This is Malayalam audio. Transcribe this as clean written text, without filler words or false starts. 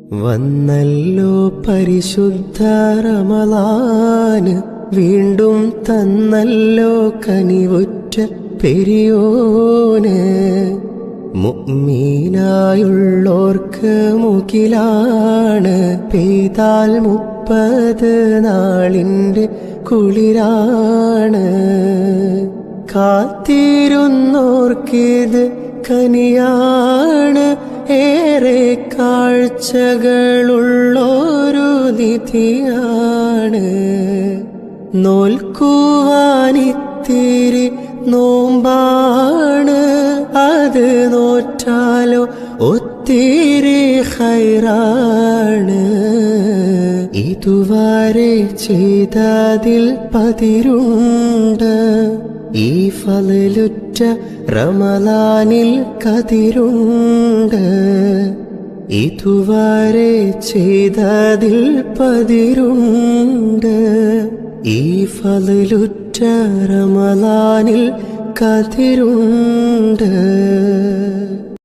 വന്നല്ലോ പരിശുദ്ധ റമളാന്, വീണ്ടും തന്നല്ലോ കനിവുറ്റ പെരിയോന്. മുഅ്മിനായുള്ളോർക്ക് മുകിലാണ്, പെയ്താൽ 30 നാളിന്റെ കുളിരാണ്. കാത്തിരുന്നോർക്കിത് കനിയാണ്, ഏറെ കാഴ്ചകളുള്ളൊരു നിധിയാണ്. നോൽക്കുവാനിത്തിരി നോമ്പാണ്, അത് നോറ്റാലോ ഒത്തിരി ഖൈറാണ്. ഇതുവരെ ചെയ്തതിൽ പതിരുണ്ട്, ഈ ഫളലുറ്റ റമളാനിൽ കതിരുണ്ട്. ഇതുവരെ ചെയ്തതിൽ പതിരുണ്ട്, ഈ ഫളലുറ്റ റമളാനിൽ കതിരുണ്ട്.